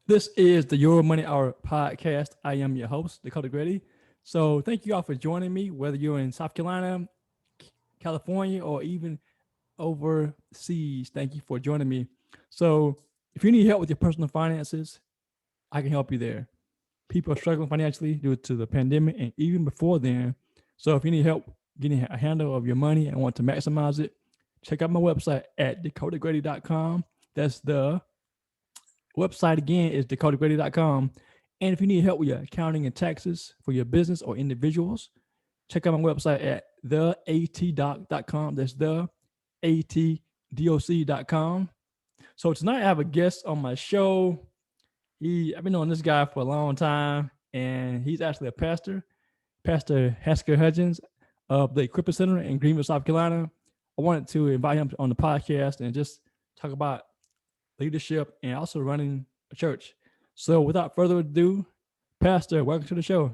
This is the Your Money Hour podcast. I am your host, Dakota Grady. So thank you all for joining me, whether you're in South Carolina, California, or even overseas. Thank you for joining me. So if you need help with your personal finances, I can help you there. People are struggling financially due to the pandemic and even before then. So if you need help getting a handle of your money and want to maximize it, check out my website at dakotagrady.com. That's the website again is dakotagrady.com. And if you need help with your accounting and taxes for your business or individuals, check out my website at theatdoc.com. That's theatdoc.com. So tonight I have a guest on my show. I've been knowing this guy for a long time, and he's actually a pastor, Pastor Hasker Hudgens of the Equipping Center in Greenville, South Carolina. I wanted to invite him on the podcast and just talk about leadership and also running a church. So without further ado, Pastor, welcome to the show.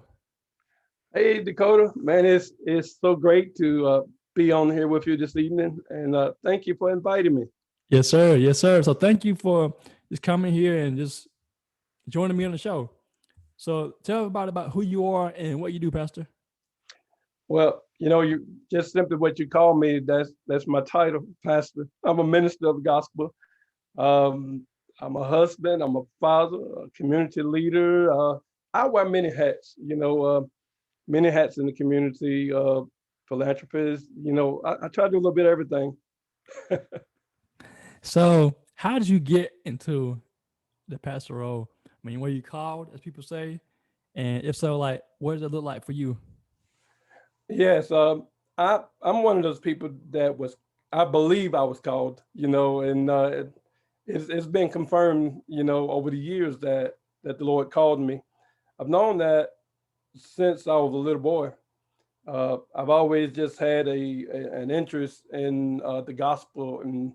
Hey, Dakota, man, it's so great to be on here with you this evening, and thank you for inviting me. Yes, sir. Yes, sir. So thank you for just coming here and just joining me on the show. So tell everybody about who you are and what you do, Pastor. Well, you just simply what you call me. That's my title, pastor. I'm a minister of the gospel. I'm a husband. I'm a father, a community leader. I wear many hats. Many hats in the community. Philanthropist. I try to do a little bit of everything. So how did you get into the pastor role? I mean, were you called, as people say? And if so, like, what does it look like for you? Yes, I'm one of those people that I believe I was called, and it's been confirmed, over the years that the Lord called me. I've known that since I was a little boy. I've always just had an interest in the gospel and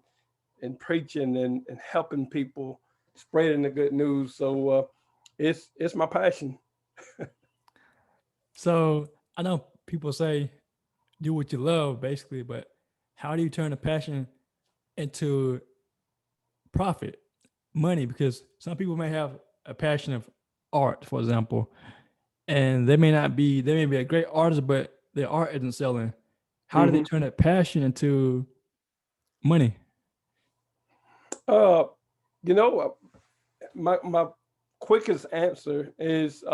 preaching and helping people, spreading the good news. So it's my passion. So I know people say do what you love, basically, but how do you turn a passion into profit, money? Because some people may have a passion of art, for example, and they may be a great artist, but their art isn't selling. How do they hmm turn that passion into money? Uh, you know, my quickest answer is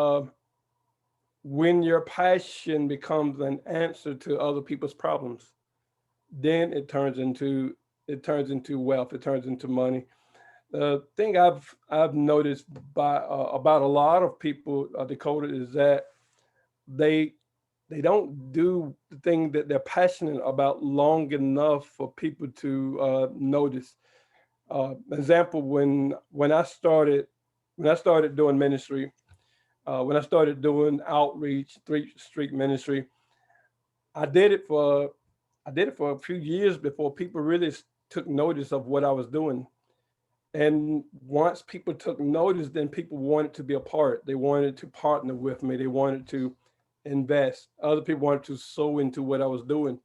when your passion becomes an answer to other people's problems, then it turns into wealth. It turns into money. The thing I've noticed about a lot of people, Dakota, is that they they don't do the thing that they're passionate about long enough for people to notice. Example, when I started doing ministry, when I started doing outreach, street ministry, I did it for I did it for a few years before people really took notice of what I was doing. And once people took notice, then people wanted to be a part. They wanted to partner with me. They wanted to invest. Other people wanted to sow into what I was doing.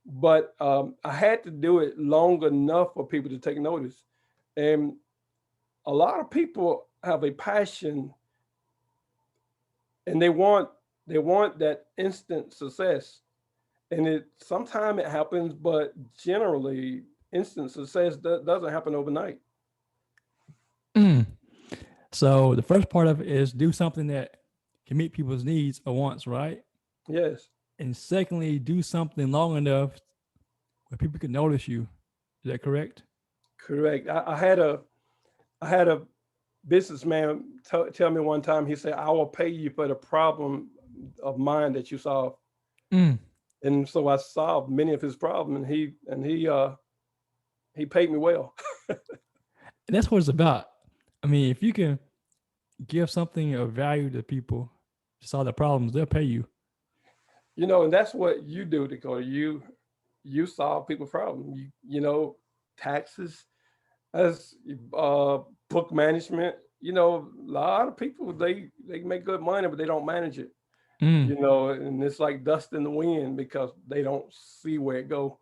But I had to do it long enough for people to take notice. And a lot of people have a passion and they want that instant success. And it sometimes it happens, but generally instant success doesn't happen overnight. Mm. So the first part of it is do something that can meet people's needs or wants, right? Yes, And secondly, do something long enough where people can notice you. Is that correct? correct. I had a businessman tell me one time. He said, "I will pay you for the problem of mine that you solve." Mm. And so I solved many of his problems, and he paid me well. And that's what it's about. I mean, if you can give something of value to people to solve their problems, they'll pay you. And that's what you do, Dakota. You solve people's problems. Taxes, as book management. A lot of people they make good money, but they don't manage it. Mm. And it's like dust in the wind because they don't see where it go.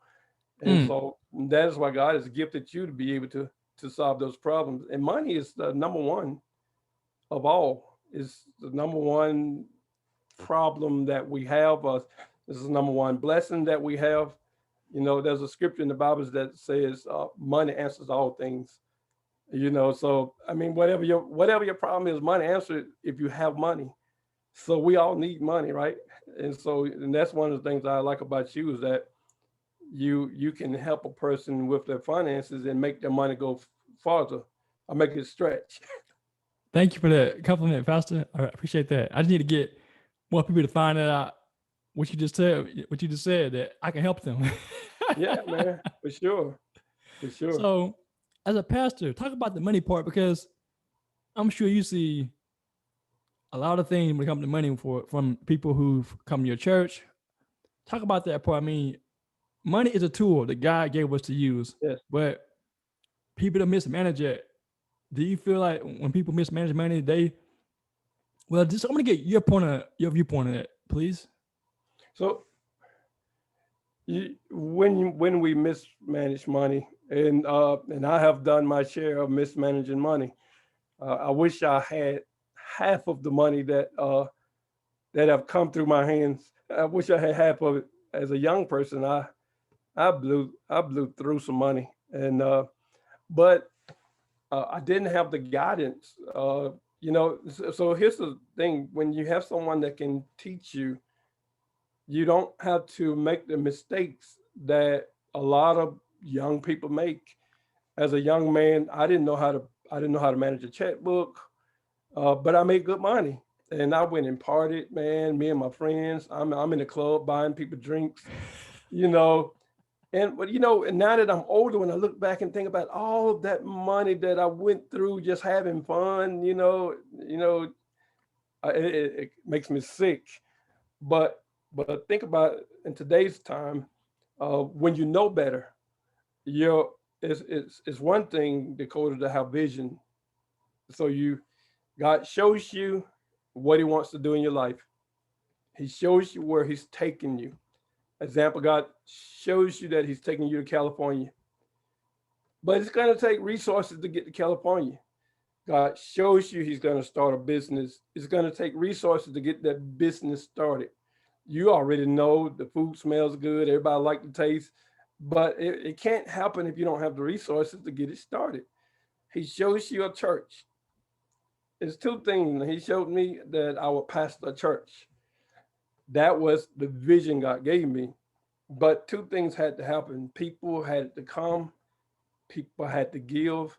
And Mm. so that is why God has gifted you to be able to solve those problems. And money is the number one. of all. It's the number one problem that we have. This is the number one blessing that we have. There's a scripture in the Bible that says, "Money answers all things." So I mean, whatever your problem is, money answers it if you have money. So we all need money, right? And that's one of the things I like about you is that you can help a person with their finances and make their money go farther or make it stretch. Thank you for that compliment, Pastor. I appreciate that. I just need to get more people to find out what you just said, that I can help them. Yeah, man, for sure, for sure. So, as a pastor, talk about the money part, because I'm sure you see a lot of things when it comes to money from people who've come to your church. Talk about that part. I mean, money is a tool that God gave us to use, Yes. but people that mismanage it. Do you feel like when people mismanage money, just I'm gonna get your viewpoint on it, please. So when we mismanage money, and I have done my share of mismanaging money. I wish I had half of the money that have come through my hands. I wish I had half of it. As a young person, I blew through some money, but I didn't have the guidance. So here's the thing: when you have someone that can teach you, you don't have to make the mistakes that a lot of young people make. As a young man, I didn't know how to manage a checkbook, but I made good money, and I went and partied, man. Me and my friends. I'm in the club buying people drinks, you know. And now that I'm older, when I look back and think about all of that money that I went through just having fun, it makes me sick. But think about it, in today's time, when you know better, you're it's one thing, Dakota, to have vision. So God shows you what He wants to do in your life. He shows you where He's taking you. Example, God shows you that He's taking you to California, but it's going to take resources to get to California. God shows you He's going to start a business. It's going to take resources to get that business started. You already know the food smells good. Everybody like the taste, but it can't happen if you don't have the resources to get it started. He shows you a church. It's two things. He showed me that I would pastor a church. That was the vision God gave me. But two things had to happen. People had to come, people had to give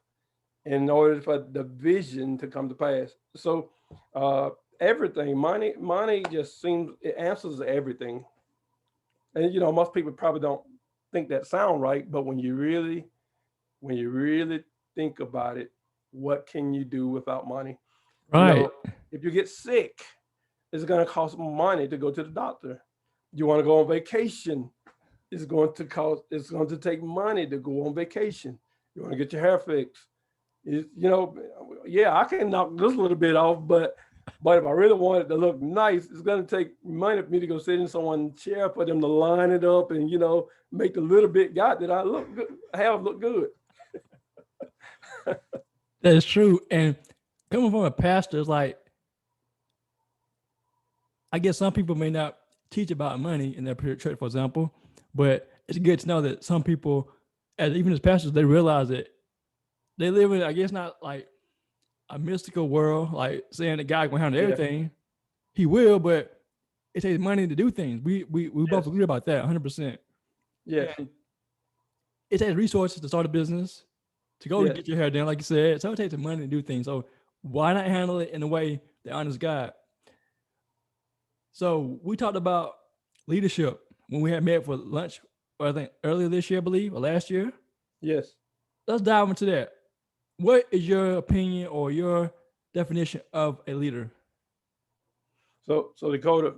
in order for the vision to come to pass. So everything, money just seems, it answers everything. And most people probably don't think that sound right, but when you really think about it, what can you do without money? You Right. know, if you get sick, it's going to cost money to go to the doctor. You want to go on vacation, it's going to take money to go on vacation. You want to get your hair fixed. Yeah, I can knock this a little bit off, but if I really want it to look nice, it's going to take money for me to go sit in someone's chair for them to line it up and make the little bit got that I look good, have look good. That is true. And coming from a pastor, it's like, I guess some people may not teach about money in their church, for example, but it's good to know that some people, even as pastors, they realize that they live in, I guess, not like a mystical world, like saying that God can handle Yeah. everything. He will, but it takes money to do things. We both Yes. agree about that 100%. Yes. And it takes resources to start a business, to go to Yes. get your hair done, like you said. So it takes the money to do things. So why not handle it in a way that honors God? So we talked about leadership when we had met for lunch, or I think earlier this year, I believe, or last year. Yes. Let's dive into that. What is your opinion or your definition of a leader? So Dakota,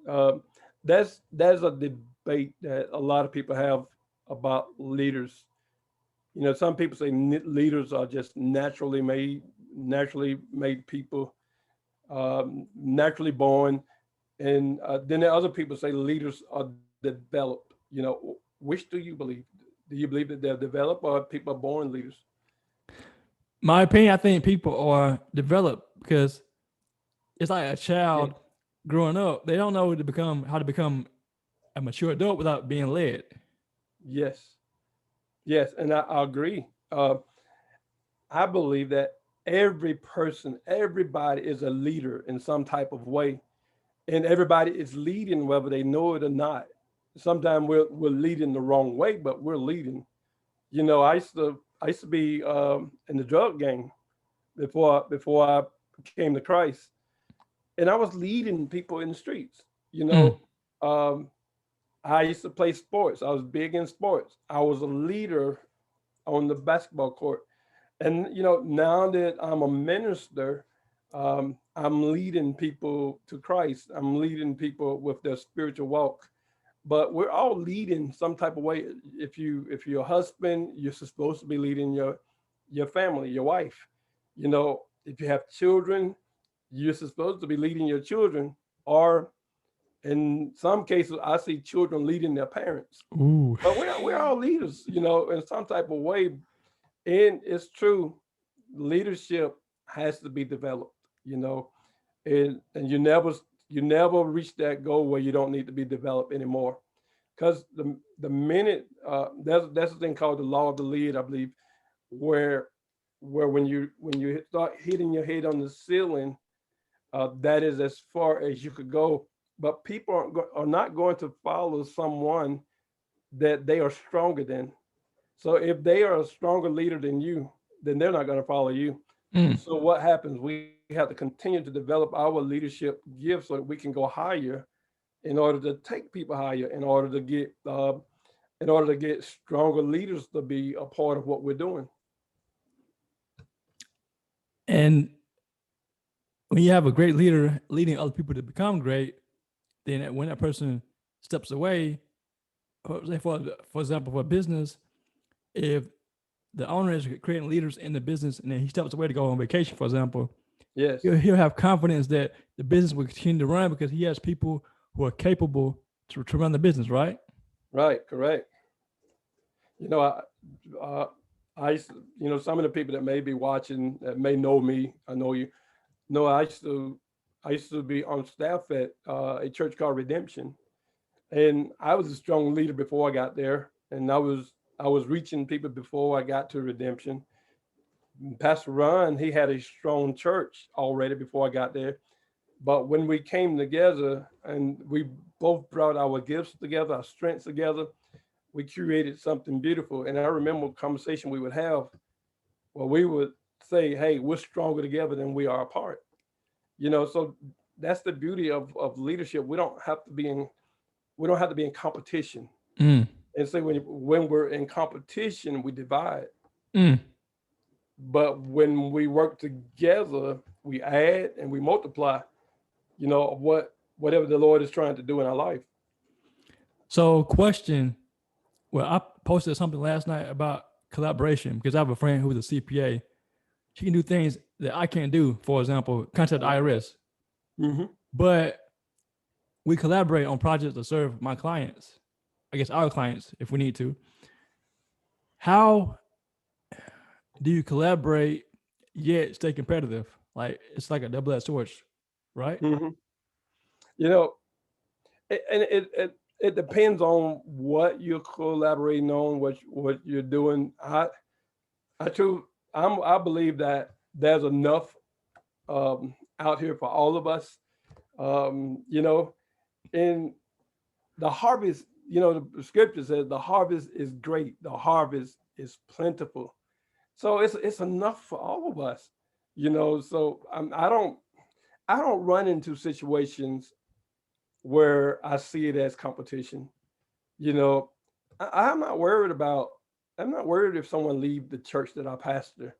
uh, that's a debate that a lot of people have about leaders. Some people say leaders are just naturally made people, naturally born, and then there are other people say leaders are developed. Which do you believe? Do you believe that they're developed or people are born leaders? My opinion, I think people are developed because It's like a Yeah. child growing up. They don't know how to become a mature adult without being led. Yes. Yes. And I agree. I believe that every person, everybody is a leader in some type of way, and everybody is leading whether they know it or not. Sometimes we're leading the wrong way, but we're leading. I used to be in the drug gang before I came to Christ, and I was leading people in the streets. You Mm. know, um, I used to play sports. I was big in sports. I was a leader on the basketball court. And now that I'm a minister, I'm leading people to Christ. I'm leading people with their spiritual walk. But we're all leading some type of way. If you're a husband, you're supposed to be leading your family, your wife. If you have children, you're supposed to be leading your children. Or in some cases, I see children leading their parents. Ooh. But we're all leaders, in some type of way. And it's true, leadership has to be developed, and you never reach that goal where you don't need to be developed anymore. Because the minute that's the thing called the law of the lead, I believe, where when you start hitting your head on the ceiling, that is as far as you could go. But people are not going to follow someone that they are stronger than. So if they are a stronger leader than you, then they're not going to follow you. Mm. So what happens? We have to continue to develop our leadership gifts so that we can go higher in order to take people higher, in order to get stronger leaders to be a part of what we're doing. And when you have a great leader leading other people to become great, then when that person steps away, for example, for a business, if the owner is creating leaders in the business and then he steps away to go on vacation, for example, Yes, he'll have confidence that the business will continue to run because he has people who are capable to run the business, right? right, correct. You know, uh, some of the people that may be watching that may know me, I know you. No, I used to be on staff at a church called Redemption, and I was a strong leader before I got there, and I was reaching people before I got to Redemption. Pastor Ron, he had a strong church already before I got there, but when we came together and we both brought our gifts together, our strengths together, we created something beautiful. And I remember a conversation we would have where we would say, "Hey, we're stronger together than we are apart." So that's the beauty of leadership. We don't have to be in competition. Mm. And so when we're in competition, we divide. Mm. But when we work together, we add and we multiply. Whatever the Lord is trying to do in our life. So, question. Well, I posted something last night about collaboration because I have a friend who's a CPA. She can do things that I can't do. For example, contact I the like that. IRS, Hmm. but we collaborate on projects to serve my clients. I guess our clients, if we need to. How do you collaborate yet stay competitive? Like it's like a double-edged sword, right? Hmm. You know, and it depends on what you're collaborating on, what you're doing. I too, I believe that there's enough out here for all of us. And the harvest, the scripture says the harvest is great, the harvest is plentiful. So it's enough for all of us. So I don't run into situations where I see it as competition. You know, I'm not worried about. I'm not worried if someone leave the church that I pastor.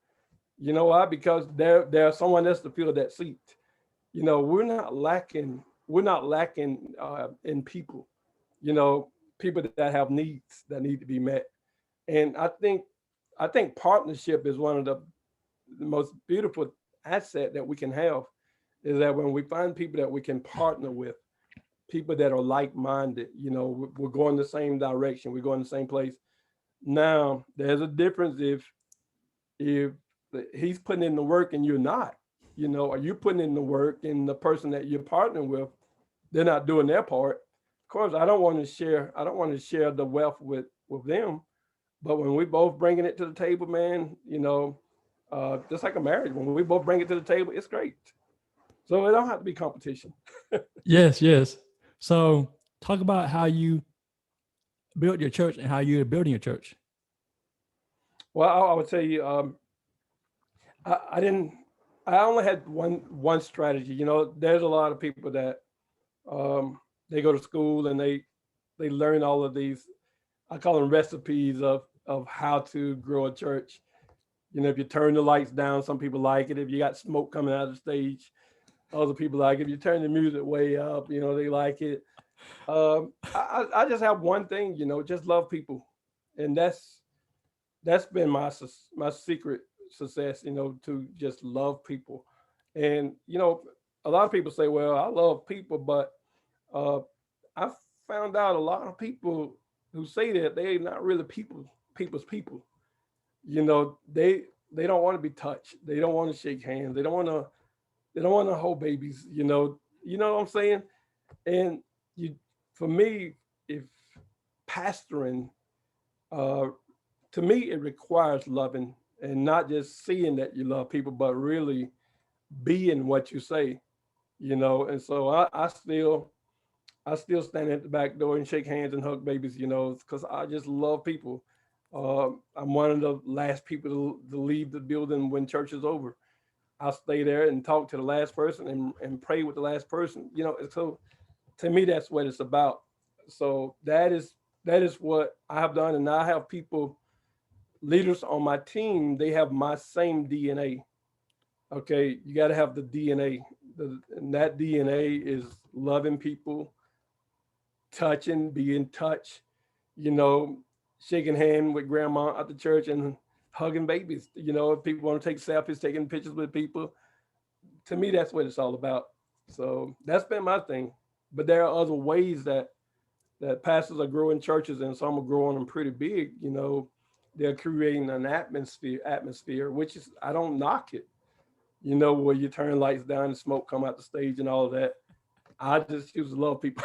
You know why? Because there's someone else to fill that seat. We're not lacking. We're not lacking in people. People that have needs that need to be met. And I think partnership is one of the most beautiful asset that we can have. Is that when we find people that we can partner with, people that are like-minded, we're going the same direction, we're going the same place. Now, there's a difference if he's putting in the work and you're not. You know, are you putting in the work, and the person that you're partnering with, they're not doing their part. Of course, I don't want to share. I don't want to share the wealth with them. But when we both bringing it to the table, man, you know, just like a marriage, when we both bring it to the table, it's great. So it don't have to be competition. Yes, yes. So talk about how you built your church and how you're building your church. Well, I would say I didn't. I only had one strategy. You know, there's a lot of people that they go to school and they learn all of these. I call them recipes of how to grow a church. You know, if you turn the lights down, some people like it. If you got smoke coming out of the stage, other people like it. If you turn the music way up, you know, they like it. I just have one thing, you know, just love people, and that's been my secret success, you know, to just love people. And you know, a lot of people say, well, I love people, but uh, I found out a lot of people who say that they not really people's people. You know, they don't want to be touched. They don't want to shake hands. They don't want to hold babies. You know what I'm saying? And you, for me, if pastoring, uh, to me, it requires loving and not just seeing that you love people, but really being what you say. You know, and so I still stand at the back door and shake hands and hug babies, you know, because I just love people. I'm one of the last people to leave the building when church is over. I'll stay there and talk to the last person and pray with the last person. You know, so to me, that's what it's about. So that is what I have done, and I have people, leaders on my team. They have my same DNA. Okay, you got to have the DNA, and that DNA is loving people, touching, be in touch, you know, shaking hand with grandma at the church and hugging babies. You know, if people want to take selfies, taking pictures with people. To me, that's what it's all about. So that's been my thing. But there are other ways that pastors are growing churches, and some are growing them pretty big. You know, they're creating an atmosphere, which is, I don't knock it. You know, where you turn lights down and smoke come out the stage and all of that. I just choose to love people.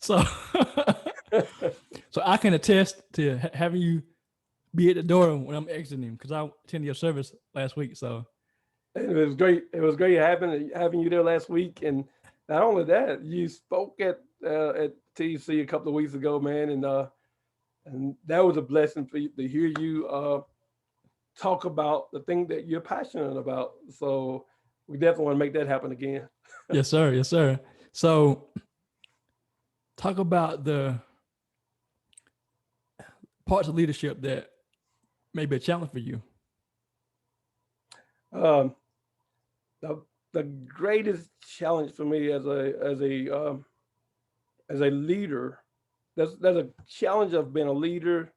So so I can attest to having you be at the door when I'm exiting because I attended your service last week. So It was great. It was great having you there last week, and not only that, you spoke at TC a couple of weeks ago, man, and that was a blessing for you to hear you talk about the thing that you're passionate about. So we definitely want to make that happen again. yes, sir. Yes, sir. So talk about the parts of leadership that may be a challenge for you. Um, the the greatest challenge for me as a leader, there's a challenge of being a leader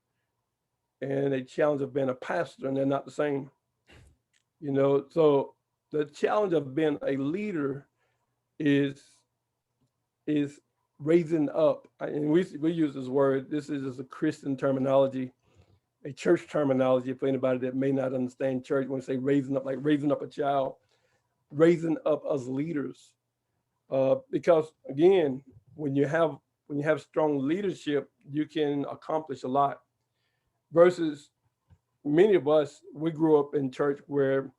and a challenge of being a pastor, and they're not the same. You know, so the challenge of being a leader is is raising up, and we use this word. This is a Christian terminology, a church terminology for anybody that may not understand church. When we say raising up, like raising up a child, raising up as leaders, because again, when you have when you have strong leadership, you can accomplish a lot. Versus many of us, we grew up in church where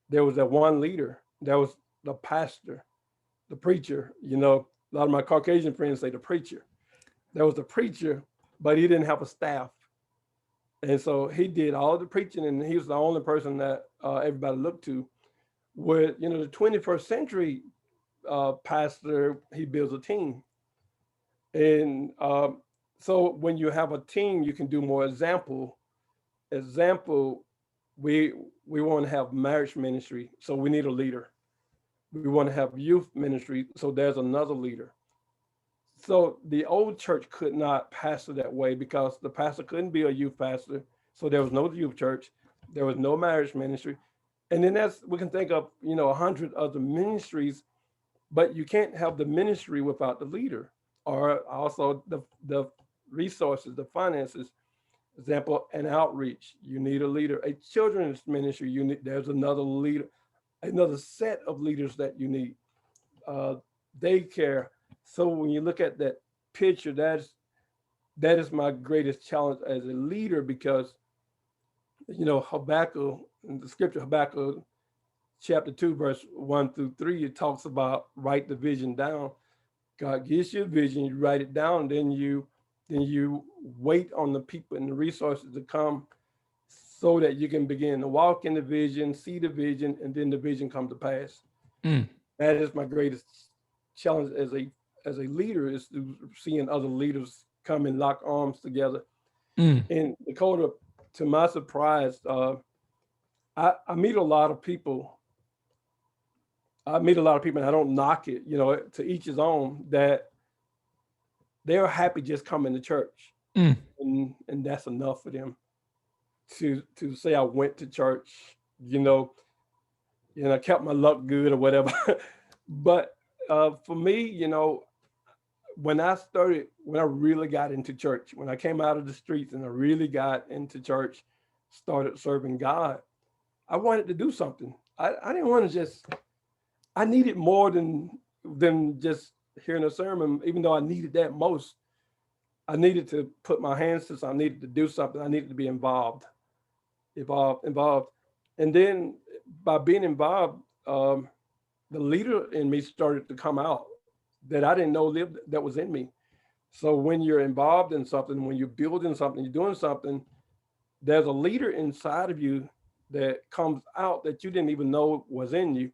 there was that one leader, that was the pastor, the preacher. You know, a lot of my Caucasian friends say the preacher. There was the preacher, but he didn't have a staff. And so he did all the preaching, and he was the only person that everybody looked to. With, you know, the 21st century pastor, he builds a team. And so when you have a team, you can do more example. We want to have marriage ministry, so we need a leader. We want to have youth ministry, so there's another leader. So the old church could not pastor that way because the pastor couldn't be a youth pastor. So there was no youth church. There was no marriage ministry. And then that's, we can think of, you know, 100 other ministries, but you can't have the ministry without the leader or also the resources, the finances. example, an outreach, you need a leader. A children's ministry, there's another leader, another set of leaders that you need. Uh, Daycare. So when you look at that picture, that is my greatest challenge as a leader, because Habakkuk, in the scripture, Habakkuk chapter 2, verse 1 through 3, it talks about write the vision down. God gives you a vision, you write it down, then you wait on the people and the resources to come so that you can begin to walk in the vision, see the vision, and then the vision come to pass. Mm. That is my greatest challenge as a leader, is to seeing other leaders come and lock arms together. Mm. In Dakota, to my surprise, I meet a lot of people. I meet a lot of people, and I don't knock it, to each his own, that they're happy just coming to church. Mm. And that's enough for them to say I went to church, you know, I kept my luck good or whatever. But for me, when I really got into church, when I came out of the streets and I really got into church, started serving God, I wanted to do something. I didn't want to I needed more than just hearing a sermon, even though I needed that most. I needed to put my hands to something. I needed to do something. I needed to be involved. And then by being involved, the leader in me started to come out that I didn't know lived, that was in me. So when you're involved in something, when you're building something, you're doing something, there's a leader inside of you that comes out that you didn't even know was in you,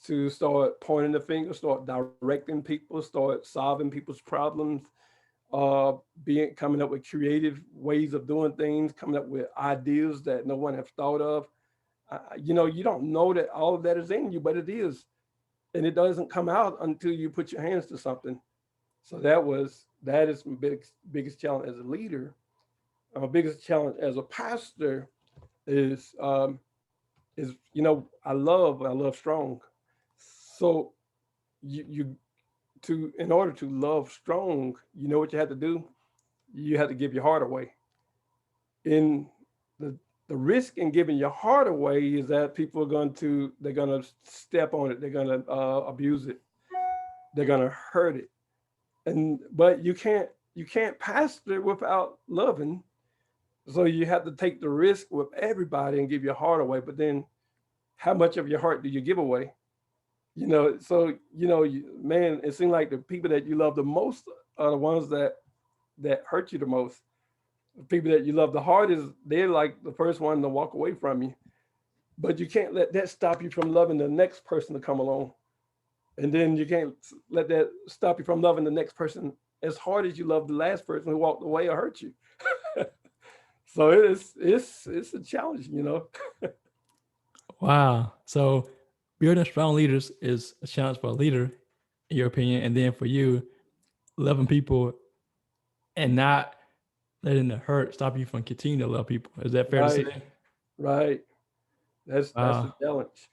to start pointing the finger, start directing people, start solving people's problems, coming up with creative ways of doing things, coming up with ideas that no one has thought of. You don't know that all of that is in you, but it is, and it doesn't come out until you put your hands to something. So that is my biggest challenge as a leader. My biggest challenge as a pastor is I love strong. So you to in order to love strong, you know what you have to do? You have to give your heart away. In the risk in giving your heart away is that people they're gonna step on it, they're gonna abuse it, they're gonna hurt it. But you can't pastor without loving. So you have to take the risk with everybody and give your heart away. But then how much of your heart do you give away? Man, it seems like the people that you love the most are the ones that hurt you the most. The people that you love the hardest, they're like the first one to walk away from you. But you can't let that stop you from loving the next person to come along. And then you can't let that stop you from loving the next person as hard as you love the last person who walked away or hurt you. So it's a challenge. Wow. So building strong leaders is a challenge for a leader, in your opinion, and then for you, loving people and not letting the hurt stop you from continuing to love people. Is that fair to Right, say? right. That's the Wow. challenge.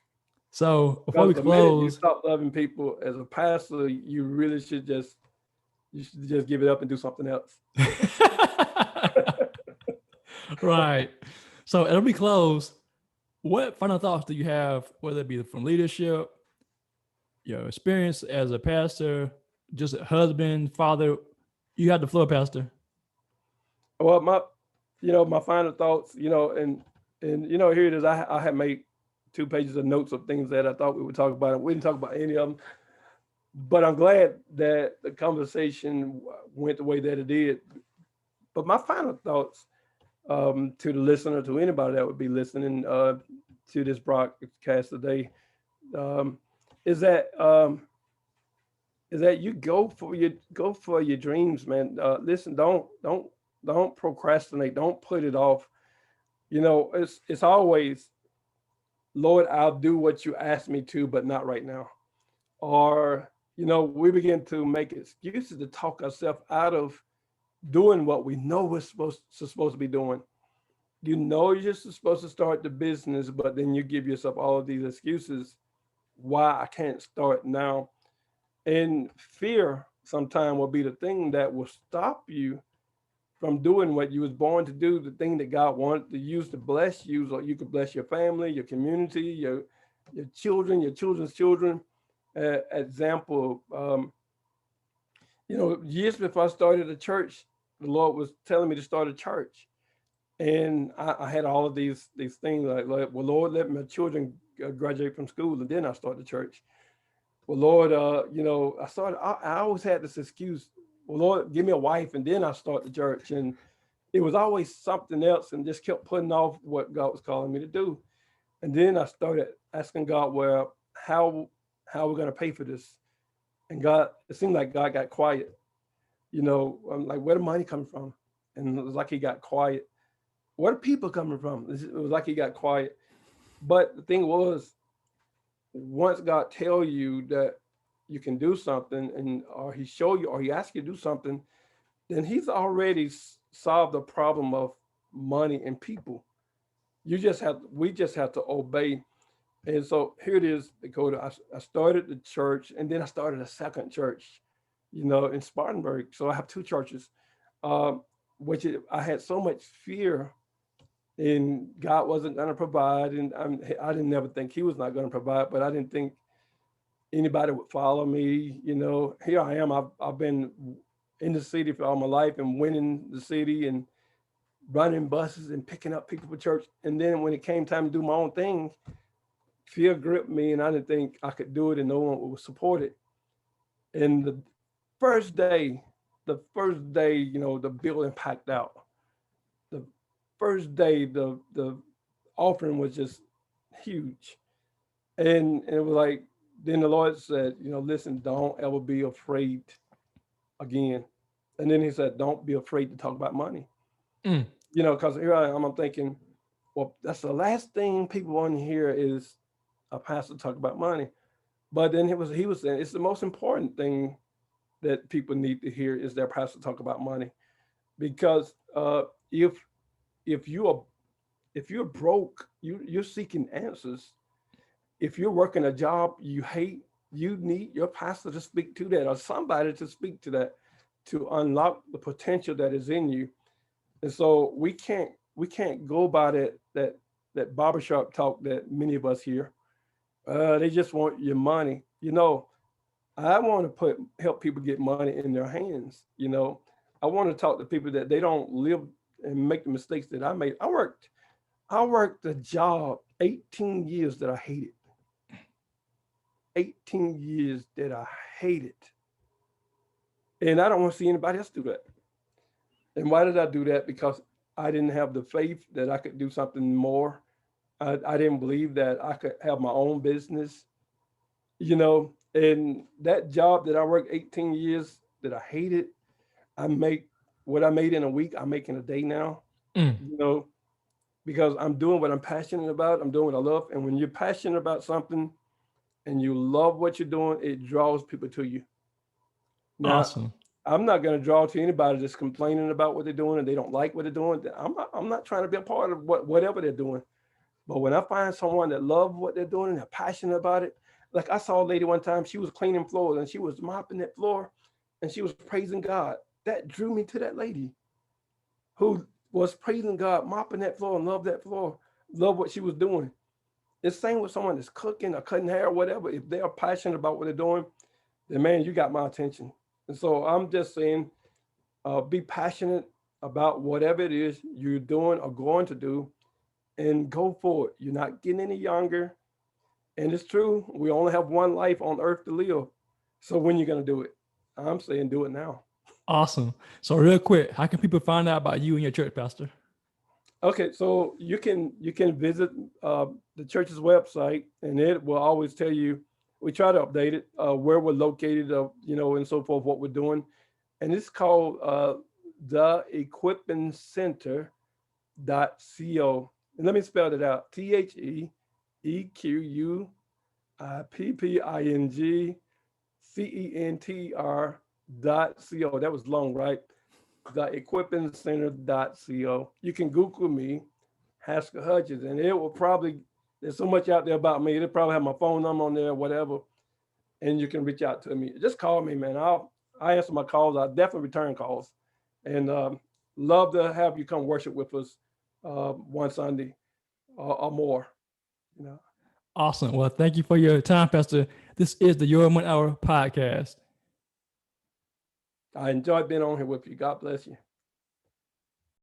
So before we Because the minute you close, stop loving people as a pastor, you should just give it up and do something else. right. So as we close, what final thoughts do you have, whether it be from leadership, your experience as a pastor, just a husband, father? You have the floor, Pastor. Well, my final thoughts, here it is. I had made 2 pages of notes of things that I thought we would talk about. We didn't talk about any of them, but I'm glad that the conversation went the way that it did. But my final thoughts, to the listener, to anybody that would be listening to this broadcast today, um, is that you go for your dreams, man. Listen, don't procrastinate. Don't put it off. It's always, Lord, I'll do what you asked me to, but not right now. Or we begin to make excuses to talk ourselves out of doing what we know we're supposed to be doing. You're supposed to start the business, but then you give yourself all of these excuses why I can't start now. And fear sometimes will be the thing that will stop you from doing what you was born to do, the thing that God wanted to use to bless you, so you could bless your family, your community, your children, your children's children. Example, years before I started a church, the Lord was telling me to start a church, and I had all of these things like, well, Lord, let my children graduate from school, and then I start the church. Well, Lord, I always had this excuse. Well, Lord, give me a wife, and then I start the church. And it was always something else, and just kept putting off what God was calling me to do. And then I started asking God, well, how are we going to pay for this? And God, it seemed like God got quiet. I'm like, where the money coming from? And it was like he got quiet. Where the people coming from? It was like he got quiet. But the thing was, once God tell you that you can do something, or he show you, or he asks you to do something, then he's already solved the problem of money and people. We just have to obey. And so here it is, Dakota. I started the church, and then I started a second church, in Spartanburg. So I have two churches, I had so much fear, and God wasn't going to provide, and I didn't never think he was not going to provide, but I didn't think anybody would follow me. Here I am. I've been in the city for all my life and winning the city and running buses and picking up people for church. And then when it came time to do my own thing, fear gripped me, and I didn't think I could do it, and no one would support it. And first day, the building packed out. The first day, the offering was just huge. And it was like, then the Lord said, listen, don't ever be afraid again. And then he said, don't be afraid to talk about money. Mm. Because here I am, I'm thinking, well, that's the last thing people want to hear is a pastor talk about money. But then he was saying it's the most important thing that people need to hear is their pastor talk about money. Because if you are if you're broke, you're seeking answers. If you're working a job you hate, you need your pastor to speak to that, or somebody to speak to that, to unlock the potential that is in you. And so we can't go by that barbershop talk that many of us hear. They just want your money. I want to help people get money in their hands. I want to talk to people that they don't live and make the mistakes that I made. I worked a job 18 years that I hated. 18 years that I hated. And I don't want to see anybody else do that. And why did I do that? Because I didn't have the faith that I could do something more. I didn't believe that I could have my own business, and that job that I worked 18 years that I hated, I make what I made in a week, I make in a day now, Mm. you know, because I'm doing what I'm passionate about. I'm doing what I love. And when you're passionate about something and you love what you're doing, it draws people to you. Now, Awesome. I'm not going to draw to anybody that's complaining about what they're doing and they don't like what they're doing. I'm not trying to be a part of whatever they're doing. But when I find someone that loves what they're doing and they're passionate about it, like I saw a lady one time, she was cleaning floors and she was mopping that floor and she was praising God. That drew me to that lady who was praising God, mopping that floor and loved that floor, loved what she was doing. It's same with someone that's cooking or cutting hair or whatever. If they're passionate about what they're doing, then man, you got my attention. And so I'm just saying, be passionate about whatever it is you're doing or going to do and go for it. You're not getting any younger. And it's true, we only have one life on earth to live. So when you're going to do it? I'm saying do it now. Awesome. So real quick, how can people find out about you and your church, Pastor? Okay, so you can visit the church's website, and it will always tell you. We try to update it where we're located, and so forth, what we're doing, and it's called the Equipping Center .co. And let me spell it out: TheEquippingCenter.co. That was long, right? The You can Google me, Hasker Hudgens, and it will probably, there's so much out there about me. It'll probably have my phone number on there, whatever, and you can reach out to me. Just call me, man. I answer my calls. I definitely return calls. And love to have you come worship with us one Sunday or more. You know. Awesome. Well, thank you for your time, Pastor. This is the Your 1 Hour podcast. I enjoyed being on here with you. God bless you.